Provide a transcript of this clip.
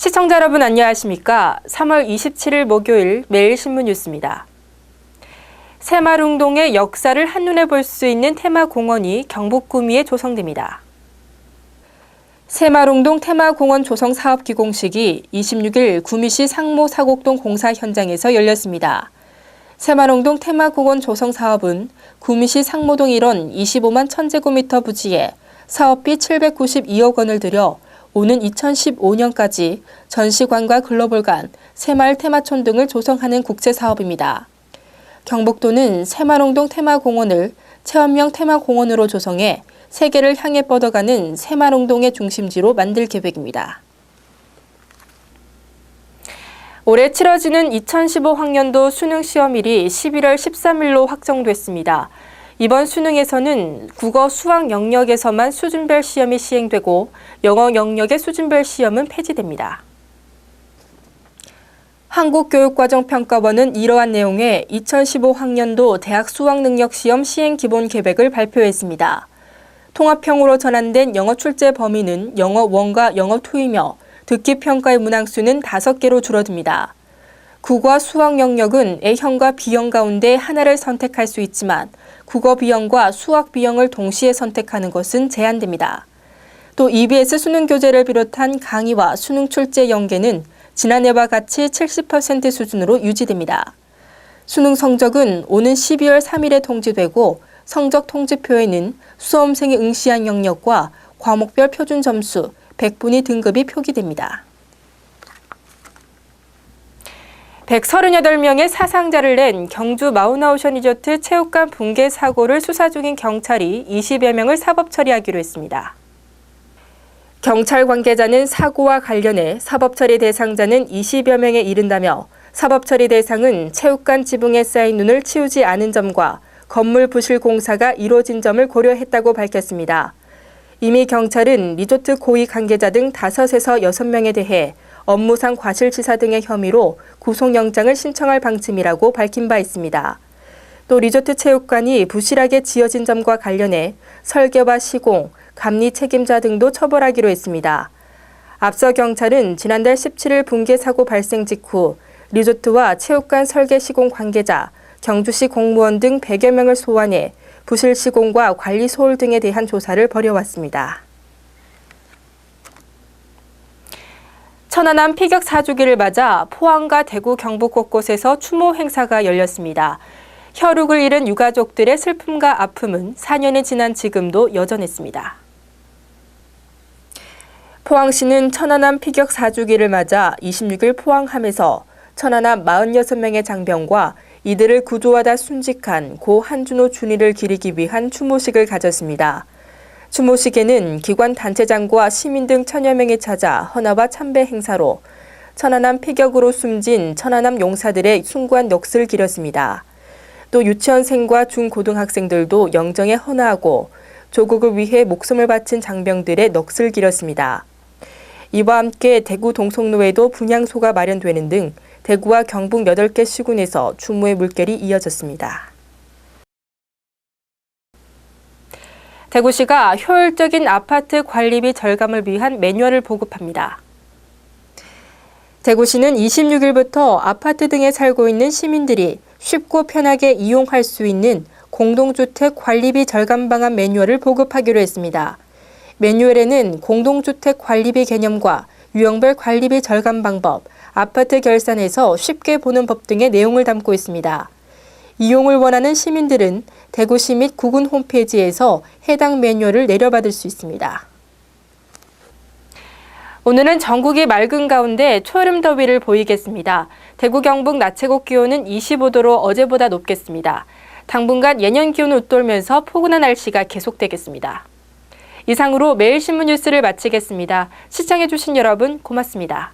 시청자 여러분 안녕하십니까? 3월 27일 목요일 매일신문 뉴스입니다. 새마을운동의 역사를 한눈에 볼 수 있는 테마공원이 경북 구미에 조성됩니다. 새마을운동 테마공원 조성 사업 기공식이 26일 구미시 상모 사곡동 공사 현장에서 열렸습니다. 새마을운동 테마공원 조성 사업은 구미시 상모동 일원 25만 1000제곱미터 부지에 사업비 792억 원을 들여 오는 2015년까지 전시관과 글로벌관, 새마을 테마촌 등을 조성하는 국제사업입니다. 경북도는 새마을운동 테마공원을 체험형 테마공원으로 조성해 세계를 향해 뻗어가는 새마을운동의 중심지로 만들 계획입니다. 올해 치러지는 2015학년도 수능시험일이 11월 13일로 확정됐습니다. 이번 수능에서는 국어, 수학 영역에서만 수준별 시험이 시행되고 영어 영역의 수준별 시험은 폐지됩니다. 한국교육과정평가원은 이러한 내용의 2015학년도 대학 수학능력시험 시행 기본 계획을 발표했습니다. 통합형으로 전환된 영어 출제 범위는 영어 1과 영어 2이며 듣기 평가의 문항수는 5개로 줄어듭니다. 국어와 수학 영역은 A형과 B형 가운데 하나를 선택할 수 있지만 국어 B형과 수학 B형을 동시에 선택하는 것은 제한됩니다. 또 EBS 수능 교재를 비롯한 강의와 수능 출제 연계는 지난해와 같이 70% 수준으로 유지됩니다. 수능 성적은 오는 12월 3일에 통지되고 성적 통지표에는 수험생이 응시한 영역과 과목별 표준 점수, 100분위 등급이 표기됩니다. 138명의 사상자를 낸 경주 마우나오션 리조트 체육관 붕괴 사고를 수사 중인 경찰이 20여 명을 사법 처리하기로 했습니다. 경찰 관계자는 사고와 관련해 사법 처리 대상자는 20여 명에 이른다며 사법 처리 대상은 체육관 지붕에 쌓인 눈을 치우지 않은 점과 건물 부실 공사가 이뤄진 점을 고려했다고 밝혔습니다. 이미 경찰은 리조트 고위 관계자 등 5에서 6명에 대해 업무상 과실치사 등의 혐의로 구속영장을 신청할 방침이라고 밝힌 바 있습니다. 또 리조트 체육관이 부실하게 지어진 점과 관련해 설계와 시공, 감리 책임자 등도 처벌하기로 했습니다. 앞서 경찰은 지난달 17일 붕괴 사고 발생 직후 리조트와 체육관 설계 시공 관계자, 경주시 공무원 등 100여 명을 소환해 부실 시공과 관리 소홀 등에 대한 조사를 벌여왔습니다. 천안함 피격 4주기를 맞아 포항과 대구, 경북 곳곳에서 추모 행사가 열렸습니다. 혈육을 잃은 유가족들의 슬픔과 아픔은 4년이 지난 지금도 여전했습니다. 포항시는 천안함 피격 4주기를 맞아 26일 포항함에서 천안함 46명의 장병과 이들을 구조하다 순직한 고 한준호 준위를 기리기 위한 추모식을 가졌습니다. 추모식에는 기관 단체장과 시민 등 1000여 명이 찾아 헌화와 참배 행사로 천안함 피격으로 숨진 천안함 용사들의 숭고한 넋을 기렸습니다. 또 유치원생과 중고등학생들도 영정에 헌화하고 조국을 위해 목숨을 바친 장병들의 넋을 기렸습니다. 이와 함께 대구 동성로에도 분향소가 마련되는 등 대구와 경북 8개 시군에서 추모의 물결이 이어졌습니다. 대구시가 효율적인 아파트 관리비 절감을 위한 매뉴얼을 보급합니다. 대구시는 26일부터 아파트 등에 살고 있는 시민들이 쉽고 편하게 이용할 수 있는 공동주택 관리비 절감 방안 매뉴얼을 보급하기로 했습니다. 매뉴얼에는 공동주택 관리비 개념과 유형별 관리비 절감 방법, 아파트 결산에서 쉽게 보는 법 등의 내용을 담고 있습니다. 이용을 원하는 시민들은 대구시 및 구군 홈페이지에서 해당 매뉴얼을 내려받을 수 있습니다. 오늘은 전국이 맑은 가운데 초여름 더위를 보이겠습니다. 대구 경북 낮 최고 기온은 25도로 어제보다 높겠습니다. 당분간 예년 기온을 웃돌면서 포근한 날씨가 계속되겠습니다. 이상으로 매일신문 뉴스를 마치겠습니다. 시청해주신 여러분 고맙습니다.